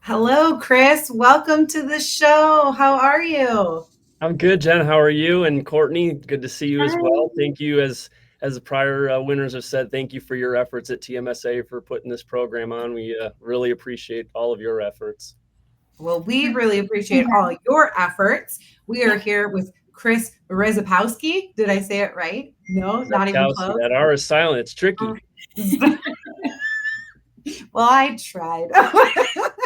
Hello, Chris. Welcome to the show. How are you? I'm good, Jen. How are you? And Courtney, good to see you as Hi. well. Thank you, as the prior winners have said. Thank you for your efforts at TMSA for putting this program on. We really appreciate all of your efforts. Well, we really appreciate all your efforts. We are Yeah. here with Chris Rezapowski. Did I say it right? No, not even Zapkowski, close. that R is silent. It's tricky. Well, I tried.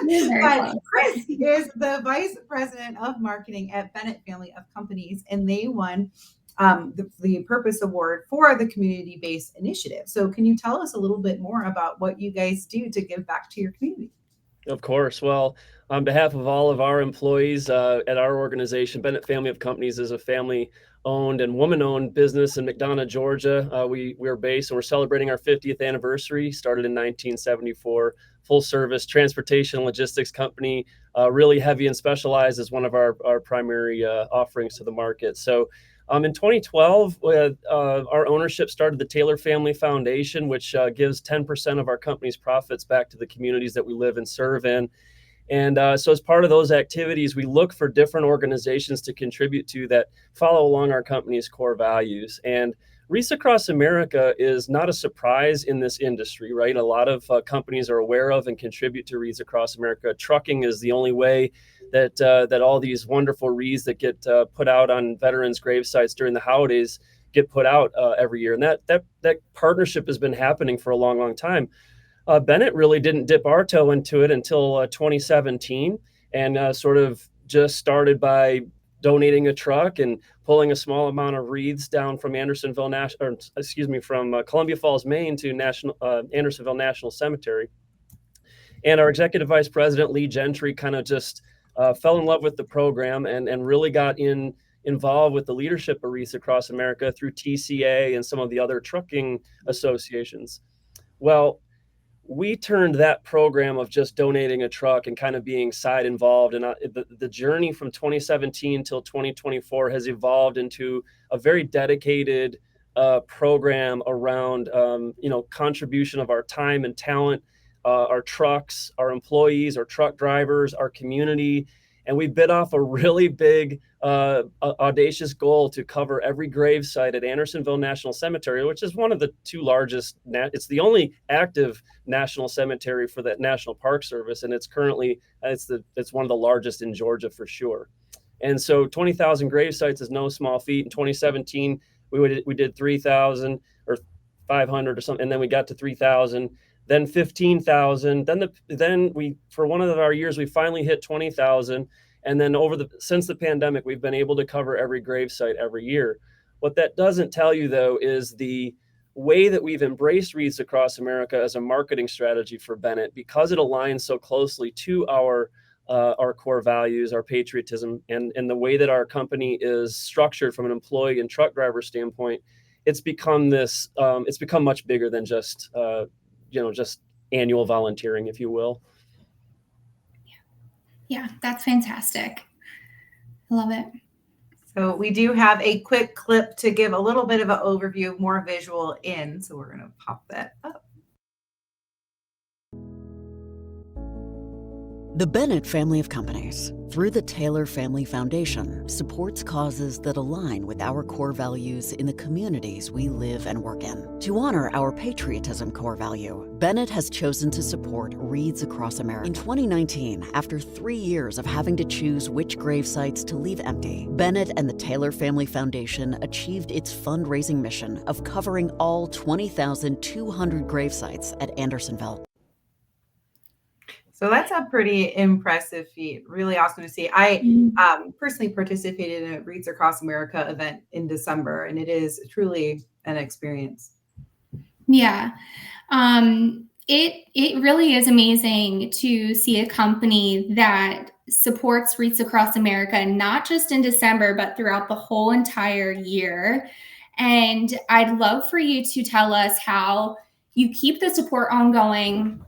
You're very But close. Chris is the vice president of marketing at Bennett family of companies, and they won the Purpose Award for the community based initiative. So, can you tell us a little bit more about what you guys do to give back to your community? Of course. Well, on behalf of all of our employees at our organization, Bennett Family of Companies is a family-owned and woman-owned business in McDonough, Georgia. We're based and we're celebrating our 50th anniversary. Started in 1974. Full-service transportation and logistics company, really heavy and specialized as one of our primary offerings to the market. So in 2012, our ownership started the Taylor Family Foundation, which gives 10% of our company's profits back to the communities that we live and serve in. And so, as part of those activities, we look for different organizations to contribute to that follow along our company's core values. And Wreaths Across America is not a surprise in this industry, right? A lot of companies are aware of and contribute to Wreaths Across America. Trucking is the only way that all these wonderful wreaths that get put out on veterans' grave sites during the holidays get put out every year. And that partnership has been happening for a long, long time. Bennett really didn't dip our toe into it until 2017, and sort of just started by donating a truck and pulling a small amount of wreaths down from from Columbia Falls, Maine, to Andersonville National Cemetery. And our executive vice president Lee Gentry kind of just fell in love with the program and really got involved with the leadership of Wreaths Across America through TCA and some of the other trucking associations. Well, we turned that program of just donating a truck and kind of being side involved, and the journey from 2017 till 2024 has evolved into a very dedicated program around contribution of our time and talent, our trucks, our employees, our truck drivers, our community. And we bit off a really big, audacious goal to cover every grave site at Andersonville National Cemetery, which is one of the two largest. It's the only active national cemetery for that National Park Service, and it's currently it's one of the largest in Georgia for sure. And so 20,000 grave sites is no small feat. In 2017, we did 3,000 or 500 or something, and then we got to 3,000. Then 15,000. Then we, for one of our years, we finally hit 20,000. And then since the pandemic, we've been able to cover every gravesite every year. What that doesn't tell you, though, is the way that we've embraced Wreaths Across America as a marketing strategy for Bennett, because it aligns so closely to our core values, our patriotism, and the way that our company is structured from an employee and truck driver standpoint. It's become much bigger than just annual volunteering, if you will. Yeah, that's fantastic. I love it. So we do have a quick clip to give a little bit of an overview, more visual in. So we're going to pop that up. The Bennett family of companies, through the Taylor Family Foundation, supports causes that align with our core values in the communities we live and work in. To honor our patriotism core value, Bennett has chosen to support Wreaths Across America. In 2019, after 3 years of having to choose which grave sites to leave empty, Bennett and the Taylor Family Foundation achieved its fundraising mission of covering all 20,200 grave sites at Andersonville. So that's a pretty impressive feat. Really awesome to see. I personally participated in a Wreaths Across America event in December, and it is truly an experience. Yeah. It really is amazing to see a company that supports Wreaths Across America, not just in December, but throughout the whole entire year. And I'd love for you to tell us how you keep the support ongoing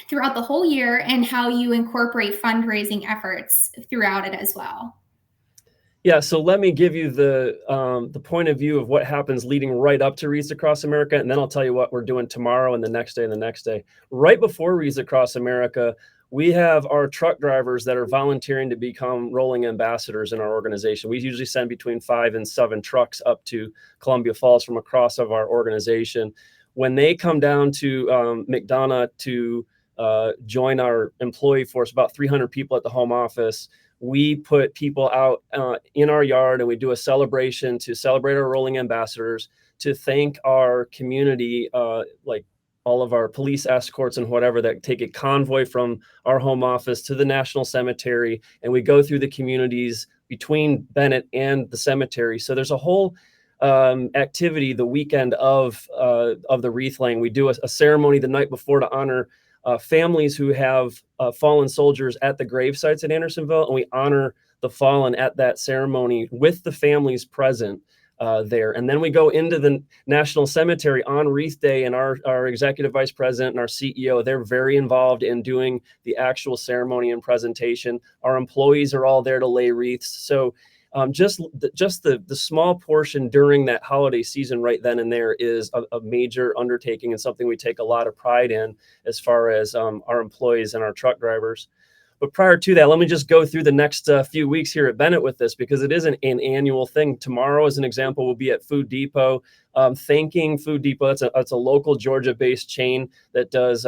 throughout the whole year and how you incorporate fundraising efforts throughout it as well. Yeah, so let me give you the point of view of what happens leading right up to Wreaths Across America, and then I'll tell you what we're doing tomorrow and the next day and the next day. Right before Wreaths Across America, we have our truck drivers that are volunteering to become rolling ambassadors in our organization. We usually send between 5 and 7 trucks up to Columbia Falls from across of our organization. When they come down to McDonough to join our employee force, about 300 people at the home office, we put people out in our yard and we do a celebration to celebrate our rolling ambassadors, to thank our community, like all of our police escorts and whatever, that take a convoy from our home office to the National Cemetery. And we go through the communities between Bennett and the cemetery. So there's a whole activity the weekend of the wreath laying. We do a ceremony the night before to honor families who have fallen soldiers at the grave sites at Andersonville, and we honor the fallen at that ceremony with the families present there. And then we go into the National Cemetery on Wreath Day, and our executive vice president and our CEO, they're very involved in doing the actual ceremony and presentation. Our employees are all there to lay wreaths. So just the small portion during that holiday season right then and there is a major undertaking, and something we take a lot of pride in as far as our employees and our truck drivers. But prior to that, let me just go through the next few weeks here at Bennett with this, because it is an annual thing. Tomorrow, as an example, we'll be at Food Depot, thanking Food Depot. That's a local Georgia-based chain that does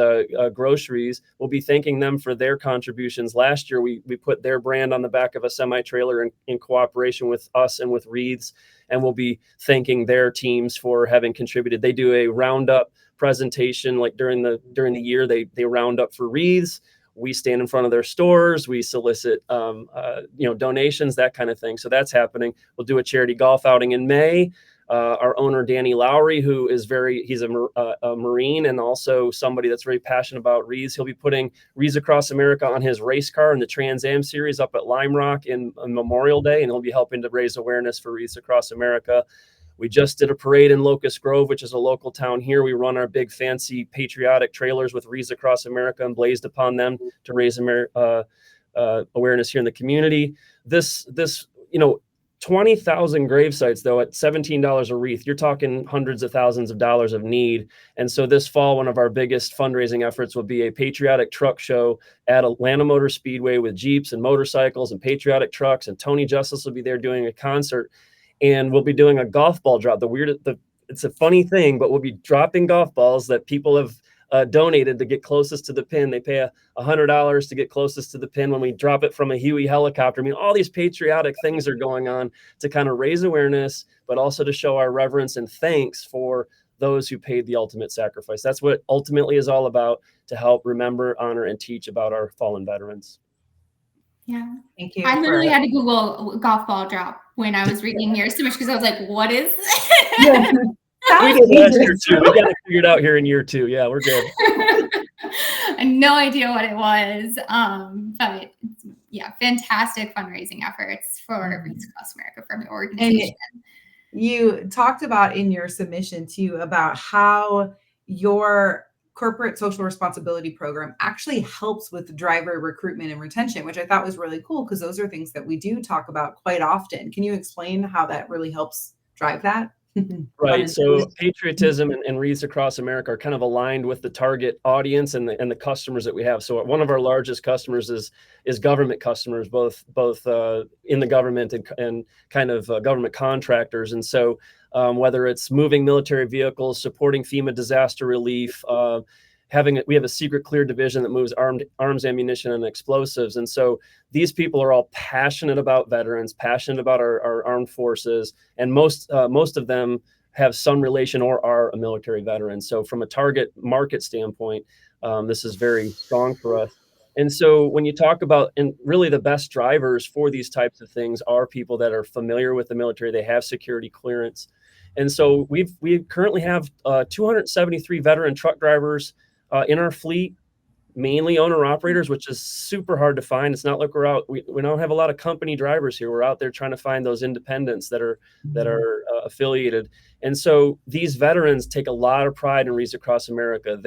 groceries. We'll be thanking them for their contributions. Last year, we put their brand on the back of a semi-trailer in cooperation with us and with Wreaths, and we'll be thanking their teams for having contributed. They do a roundup presentation, like during the year, they round up for Wreaths. We stand in front of their stores. We solicit, donations, that kind of thing. So that's happening. We'll do a charity golf outing in May. Our owner, Danny Lowry, who is he's a Marine and also somebody that's very passionate about wreaths. He'll be putting Wreaths Across America on his race car in the Trans Am series up at Lime Rock on Memorial Day, and he'll be helping to raise awareness for Wreaths Across America. We just did a parade in Locust Grove, which is a local town here. We run our big fancy patriotic trailers with Wreaths Across America emblazed upon them to raise awareness here in the community. This 20,000 grave sites, though, at $17 a wreath, you're talking hundreds of thousands of dollars of need. And so this fall, one of our biggest fundraising efforts will be a patriotic truck show at Atlanta Motor Speedway with Jeeps and motorcycles and patriotic trucks. And Tony Justice will be there doing a concert. And we'll be doing a golf ball drop. It's a funny thing, but we'll be dropping golf balls that people have donated to get closest to the pin. They pay $100 to get closest to the pin when we drop it from a Huey helicopter. I mean, all these patriotic things are going on to kind of raise awareness, but also to show our reverence and thanks for those who paid the ultimate sacrifice. That's what ultimately is all about, to help remember, honor, and teach about our fallen veterans. Yeah. Thank you. I literally had to Google golf ball drop when I was reading your submission, because I was like, what is this? Yeah. We did last year too. We got it figured out here in year 2. Yeah, we're good. I had no idea what it was. But yeah, fantastic fundraising efforts for Wreaths Across America from your organization. And you talked about in your submission too about how your corporate social responsibility program actually helps with driver recruitment and retention, which I thought was really cool, because those are things that we do talk about quite often. Can you explain how that really helps drive that? Right. So patriotism and Wreaths Across America are kind of aligned with the target audience and the customers that we have. So one of our largest customers is government customers, both in the government and kind of government contractors. And so whether it's moving military vehicles, supporting FEMA disaster relief, we have a secret clear division that moves arms, ammunition, and explosives. And so these people are all passionate about veterans, passionate about our armed forces, and most of them have some relation or are a military veteran. So from a target market standpoint, this is very strong for us. And so when you talk about, and really the best drivers for these types of things are people that are familiar with the military, they have security clearance. And so we currently have 273 veteran truck drivers in our fleet, mainly owner operators, which is super hard to find. It's not like we don't have a lot of company drivers here. We're out there trying to find those independents that are affiliated. And so these veterans take a lot of pride in Wreaths Across America.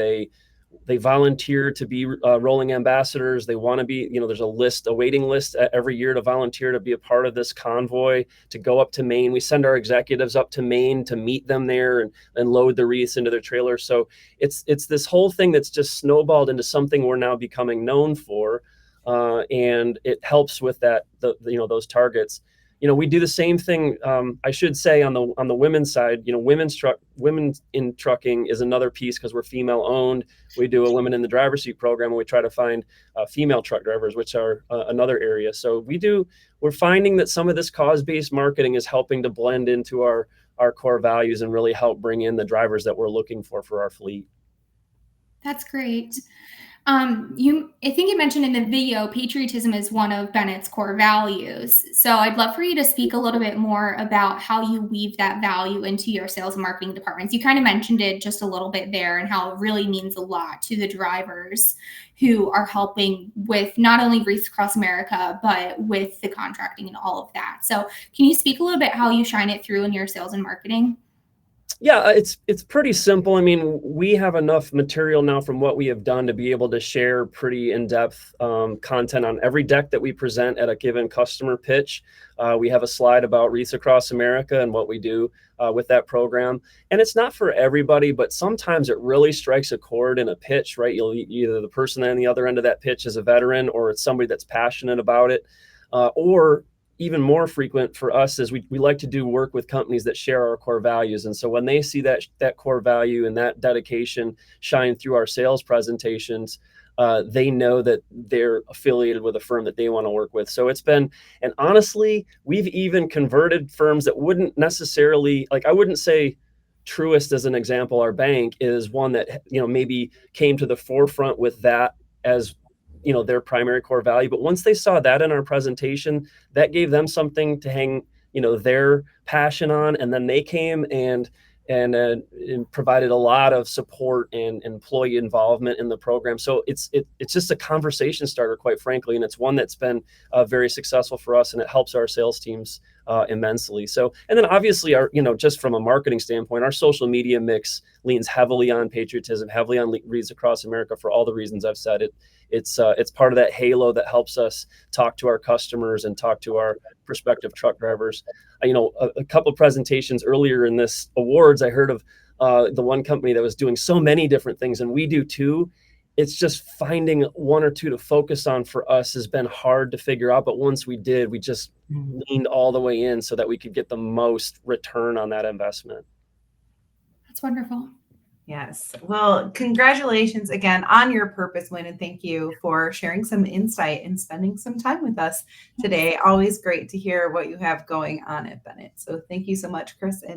They volunteer to be rolling ambassadors. They want to be, there's a waiting list every year to volunteer to be a part of this convoy, to go up to Maine. We send our executives up to Maine to meet them there and load the wreaths into their trailers. So it's this whole thing that's just snowballed into something we're now becoming known for. And it helps with those targets. We do the same thing. I should say on the women's side, women in trucking is another piece because we're female owned. We do a women in the driver's seat program, and we try to find female truck drivers, which are another area. So we're finding that some of this cause-based marketing is helping to blend into our core values and really help bring in the drivers that we're looking for our fleet. That's great. I think you mentioned in the video, patriotism is one of Bennett's core values. So I'd love for you to speak a little bit more about how you weave that value into your sales and marketing departments. You kind of mentioned it just a little bit there, and how it really means a lot to the drivers who are helping with not only Wreaths Across America, but with the contracting and all of that. So can you speak a little bit how you shine it through in your sales and marketing? Yeah, it's pretty simple. I mean, we have enough material now from what we have done to be able to share pretty in-depth content on every deck that we present at a given customer pitch. We have a slide about Wreaths Across America and what we do with that program. And it's not for everybody, but sometimes it really strikes a chord in a pitch, right? Either the person on the other end of that pitch is a veteran, or it's somebody that's passionate about it, or even more frequent for us is we like to do work with companies that share our core values. And so when they see that core value and that dedication shine through our sales presentations, they know that they're affiliated with a firm that they want to work with. So it's been, and honestly, we've even converted firms that wouldn't necessarily, like I wouldn't say Truist as an example, our bank is one that, maybe came to the forefront with that as their primary core value. But once they saw that in our presentation, that gave them something to hang, their passion on. And then they came and provided a lot of support and employee involvement in the program. So it's just a conversation starter, quite frankly. And it's one that's been very successful for us, and it helps our sales teams immensely. So, and then obviously just from a marketing standpoint, our social media mix leans heavily on patriotism, heavily on Wreaths Across America for all the reasons I've said. It's part of that halo that helps us talk to our customers and talk to our prospective truck drivers. A couple of presentations earlier in this awards, I heard of the one company that was doing so many different things, and we do too. It's just finding one or two to focus on for us has been hard to figure out. But once we did, we just leaned all the way in so that we could get the most return on that investment. That's wonderful. Yes. Well, congratulations again on your purpose win, and thank you for sharing some insight and spending some time with us today. Always great to hear what you have going on at Bennett. So thank you so much, Chris. And